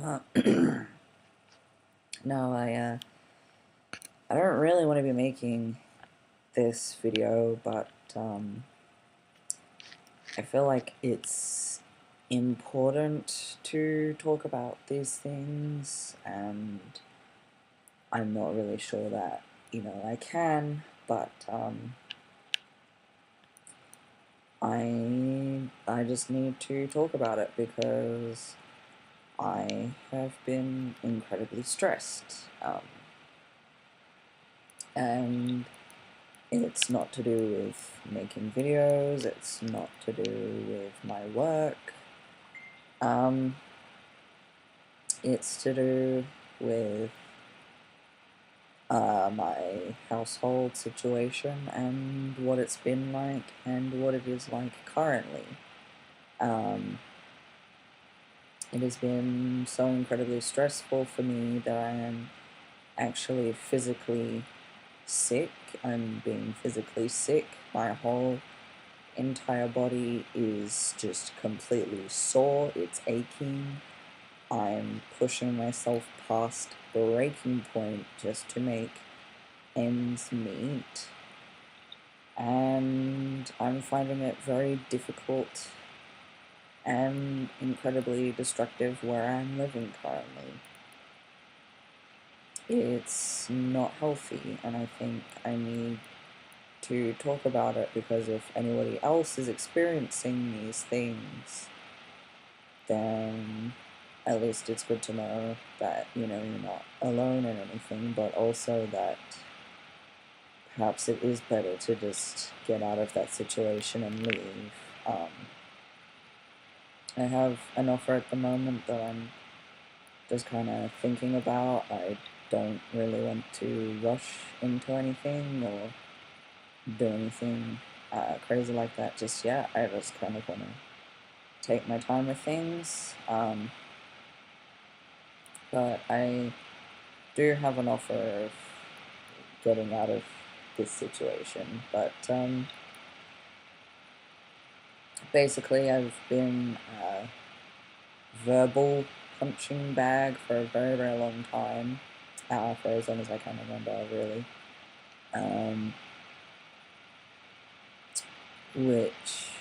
Uh, no, I don't really want to be making this video, but I feel like it's important to talk about these things, and I'm not really sure that, I can, but I just need to talk about it because I have been incredibly stressed, and it's not to do with making videos, it's not to do with my work, it's to do with my household situation and what it's been like and what it is like currently. It has been so incredibly stressful for me that I am actually physically sick. I'm being physically sick. My whole entire body is just completely sore. It's aching. I'm pushing myself past breaking point just to make ends meet. And I'm finding it very difficult and incredibly destructive where I'm living currently. It's not healthy, and I think I need to talk about it because if anybody else is experiencing these things, then at least it's good to know that, you're not alone in anything, but also that perhaps it is better to just get out of that situation and leave. I have an offer at the moment that I'm just kind of thinking about. I don't really want to rush into anything or do anything crazy like that just yet. I just kind of want to take my time with things. But I do have an offer of getting out of this situation. But basically, I've been a verbal punching bag for a very, very long time. For as long as I can remember, really. Which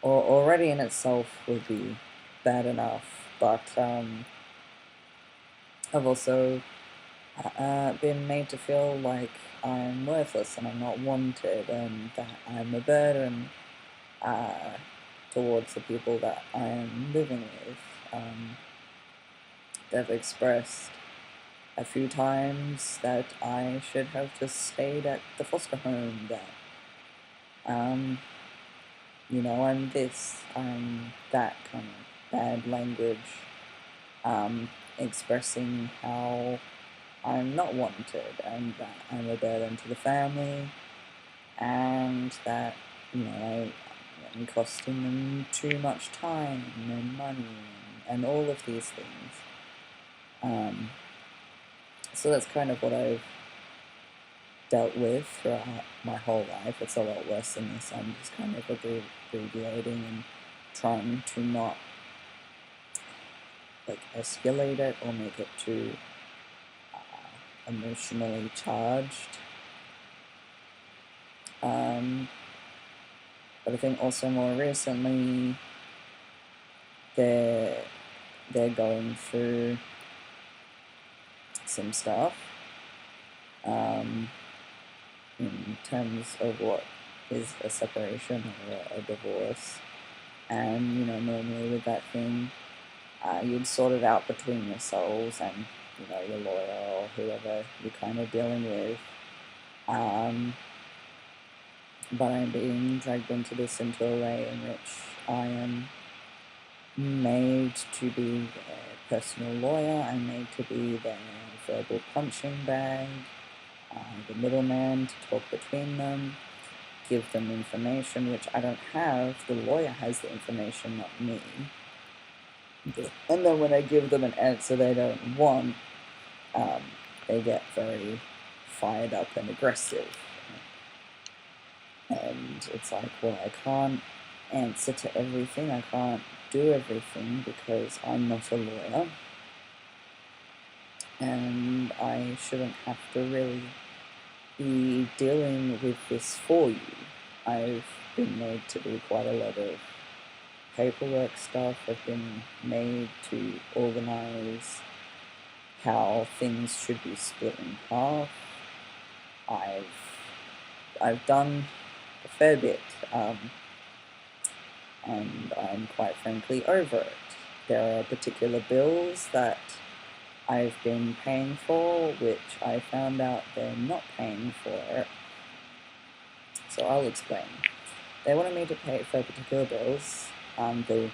already in itself would be bad enough, but I've also been made to feel like I'm worthless and I'm not wanted and that I'm a burden towards the people that I'm living with. They've expressed a few times that I should have just stayed at the foster home, that I'm this, I'm that, kind of bad language, expressing how I'm not wanted and that I'm a burden to the family and that, I'm costing them too much time and money and all of these things. So that's kind of what I've dealt with throughout my whole life. It's a lot worse than this. I'm just kind of abbreviating and trying to not escalate it or make it too emotionally charged. But I think also more recently they're going through some stuff in terms of what is a separation or a divorce. And, normally with that thing, you'd sort it out between yourselves and, your lawyer or whoever you're kind of dealing with. But I'm being dragged into a way in which I am made to be a personal lawyer. I'm made to be the verbal punching bag, the middleman to talk between them, give them information which I don't have. The lawyer has the information, not me. And then when I give them an answer they don't want, they get very fired up and aggressive. And it's like, well, I can't answer to everything. I can't do everything because I'm not a lawyer, and I shouldn't have to really be dealing with this for you. I've been made to do quite a lot of paperwork stuff. I've been made to organize how things should be split in half. I've done a fair bit, and I'm quite frankly over it. There are particular bills that I've been paying for, which I found out they're not paying for. So I'll explain. They wanted me to pay for particular bills. I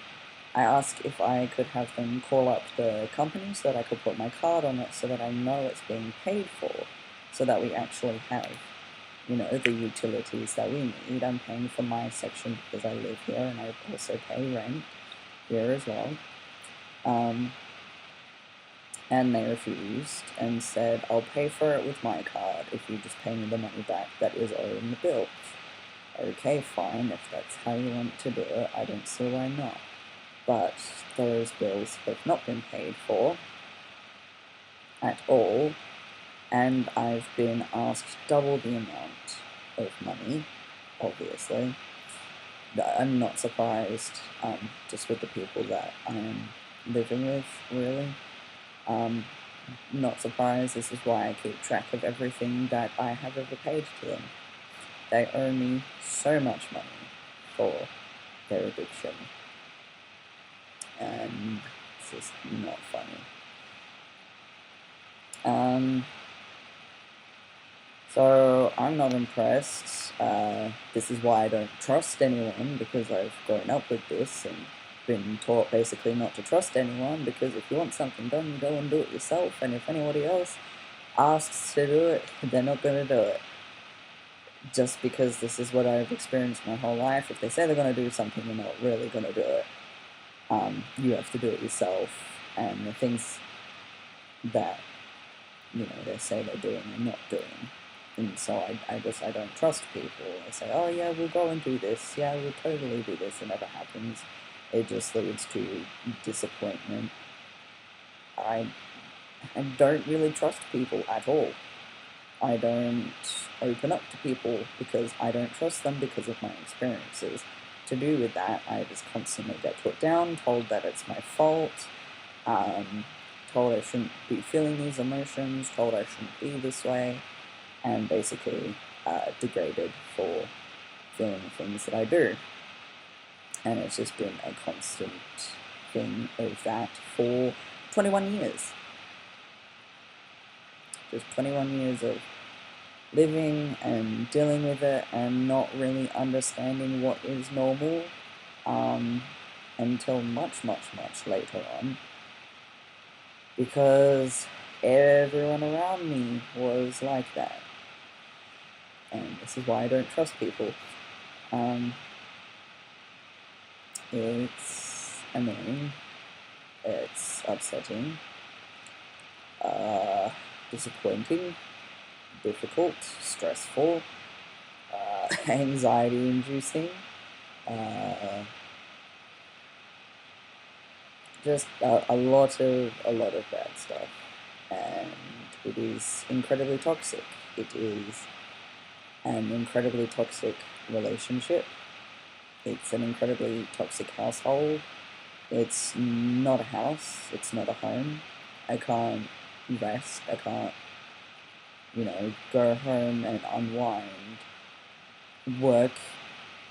asked if I could have them call up the company so that I could put my card on it so that I know it's being paid for, so that we actually have, the utilities that we need. I'm paying for my section because I live here, and I also pay rent here as well. And they refused and said, I'll pay for it with my card if you just pay me the money back that is owed in the bill. Okay, fine, if that's how you want to do it, I don't see why not. But those bills have not been paid for at all, and I've been asked double the amount of money, obviously. I'm not surprised, just with the people that I'm living with, really. Not surprised. This is why I keep track of everything that I have ever paid to them. They owe me so much money for their eviction, and it's just not funny. So I'm not impressed. This is why I don't trust anyone, because I've grown up with this and been taught basically not to trust anyone, because if you want something done, you go and do it yourself, and if anybody else asks to do it, they're not going to do it. Just because this is what I've experienced my whole life. If they say they're going to do something, they're not really going to do it. You have to do it yourself, and the things that, they say they're doing, they're not doing. And so I guess I don't trust people. I say, oh yeah, we'll go and do this. Yeah, we'll totally do this. It never happens. It just leads to disappointment. I don't really trust people at all. I don't open up to people because I don't trust them because of my experiences. To do with that, I just constantly get put down, told that it's my fault, told I shouldn't be feeling these emotions, told I shouldn't be this way, and basically degraded for feeling the things that I do. And it's just been a constant thing of that for 21 years. Just 21 years of living and dealing with it and not really understanding what is normal until much, much, much later on, because everyone around me was like that. And this is why I don't trust people. It's annoying, it's upsetting, disappointing, difficult, stressful, anxiety-inducing, just a lot of bad stuff, and it is incredibly toxic. It is an incredibly toxic relationship. It's an incredibly toxic household. It's not a house. It's not a home. I can't rest. I can't, go home and unwind. Work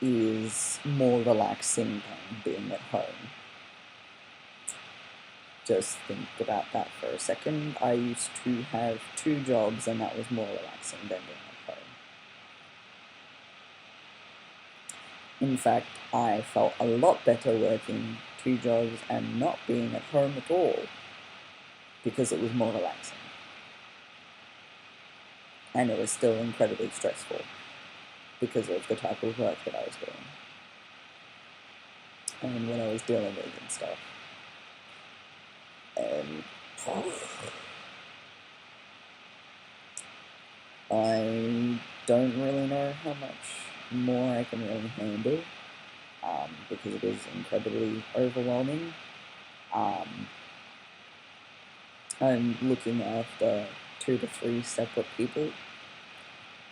is more relaxing than being at home. Just think about that for a second. I used to have 2 jobs, and that was more relaxing than being at home. In fact, I felt a lot better working 2 jobs and not being at home at all, because it was more relaxing. And it was still incredibly stressful because of the type of work that I was doing and what I was dealing with and stuff. And I don't really know how much more I can really handle. because it is incredibly overwhelming. I'm looking after 2 to 3 separate people,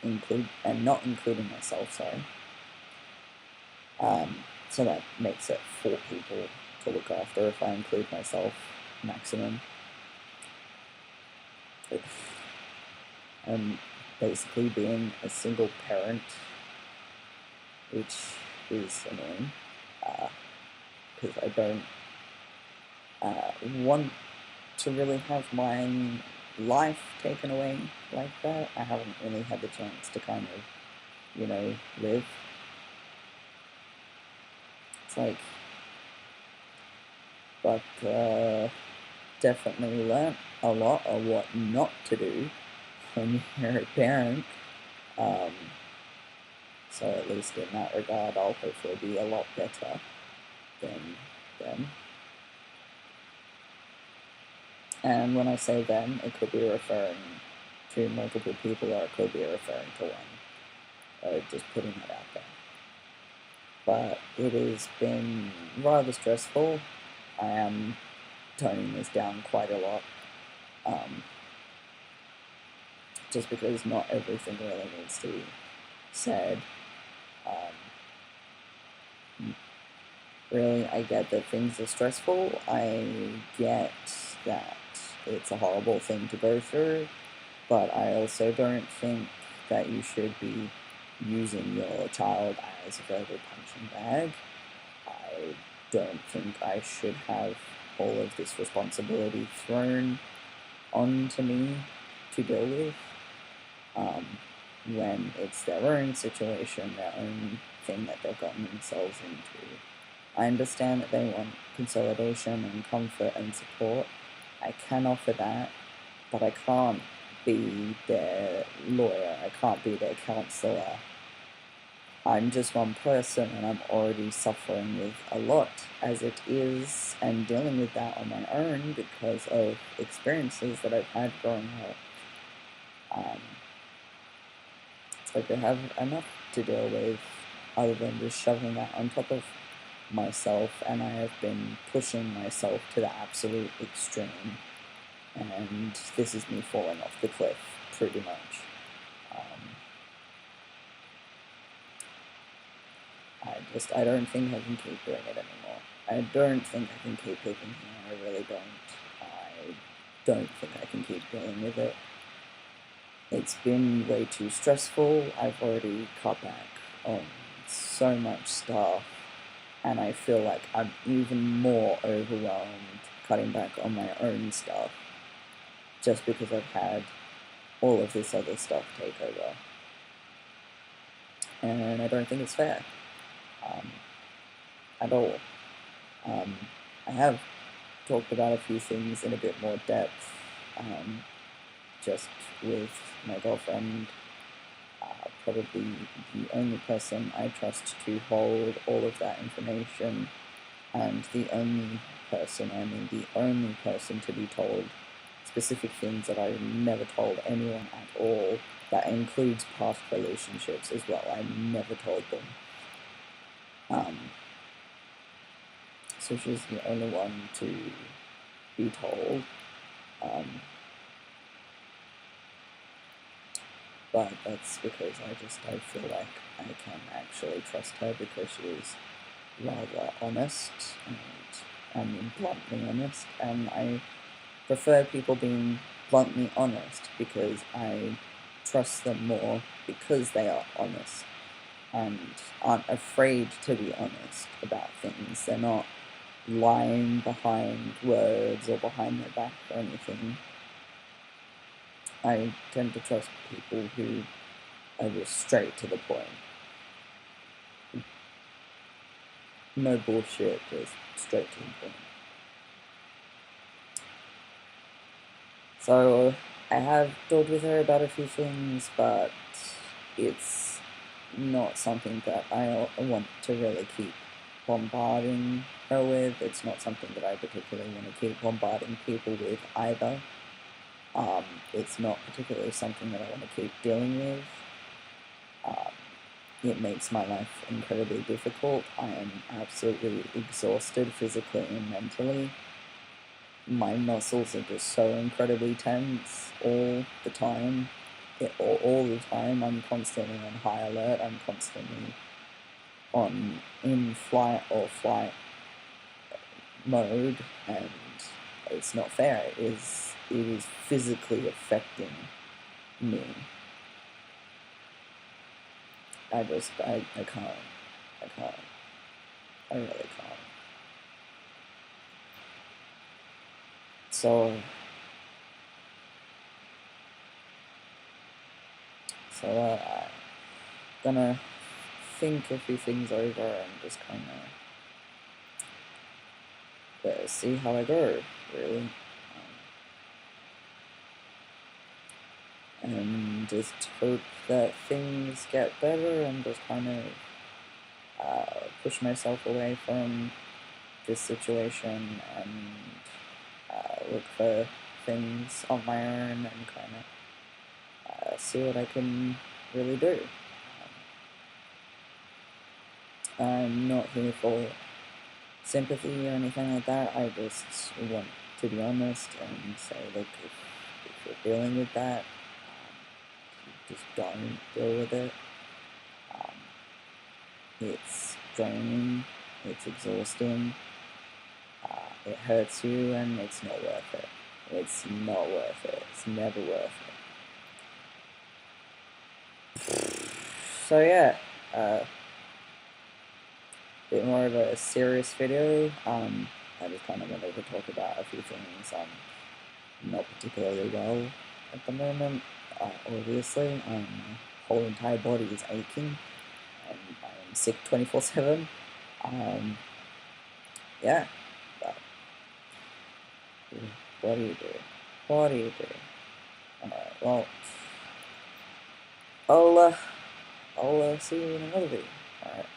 and not including myself, sorry. So that makes it 4 people to look after if I include myself, maximum. I'm basically being a single parent, which is annoying, because I don't want to really have my life taken away like that. I haven't really had the chance to kind of, live. It's like, but definitely learnt a lot of what not to do when you're a parent. So at least in that regard, I'll hopefully be a lot better than them. And when I say them, it could be referring to multiple people, or it could be referring to one. Just putting it out there. But it has been rather stressful. I am toning this down quite a lot. Just because not everything really needs to be said. Really, I get that things are stressful. I get that it's a horrible thing to go through, but I also don't think that you should be using your child as a verbal punching bag. I don't think I should have all of this responsibility thrown onto me to deal with, when it's their own situation, their own thing that they've gotten themselves into. I understand that they want consolidation and comfort and support. I can offer that, but I can't be their lawyer. I can't be their counselor. I'm just one person, and I'm already suffering with a lot as it is, and dealing with that on my own because of experiences that I've had growing up. It's like I have enough to deal with other than just shoving that on top of myself, and I have been pushing myself to the absolute extreme, and this is me falling off the cliff, pretty much. I don't think I can keep doing it anymore. I don't think I can keep living here, I really don't. I don't think I can keep dealing with it. It's been way too stressful. I've already cut back on so much stuff, and I feel like I'm even more overwhelmed cutting back on my own stuff just because I've had all of this other stuff take over. And I don't think it's fair at all. I have talked about a few things in a bit more depth, just with my girlfriend, probably the only person I trust to hold all of that information, and the only person to be told specific things that I've never told anyone at all. That includes past relationships as well. I never told them. So she's the only one to be told. But that's because I feel like I can actually trust her because she is rather honest, and bluntly honest, and I prefer people being bluntly honest because I trust them more because they are honest and aren't afraid to be honest about things. They're not lying behind words or behind their back or anything. I tend to trust people who are just straight to the point. No bullshit, just straight to the point. So I have talked with her about a few things, but it's not something that I want to really keep bombarding her with. It's not something that I particularly want to keep bombarding people with either. It's not particularly something that I want to keep dealing with. it makes my life incredibly difficult. I am absolutely exhausted physically and mentally. My muscles are just so incredibly tense all the time. All the time, I'm constantly on high alert. I'm constantly in flight or flight mode, and it's not fair. It is physically affecting me. I can't. I can't. I really can't. So, I'm gonna think a few things over and just kind of see how I go, really. And just hope that things get better and just kind of push myself away from this situation and look for things on my own and kind of see what I can really do. I'm not here for sympathy or anything like that. I just want to be honest and say, look, if you're dealing with that, just don't deal with it. It's draining, it's exhausting, it hurts you, and it's not worth it. It's not worth it. It's never worth it. So yeah, bit more of a serious video. I just kind of wanted to talk about a few things. Not particularly well at the moment. Obviously, my whole entire body is aching, and I am sick 24/7. Yeah, but what do you do? What do you do? Alright, well, I'll see you in another video. Alright,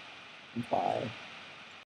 bye.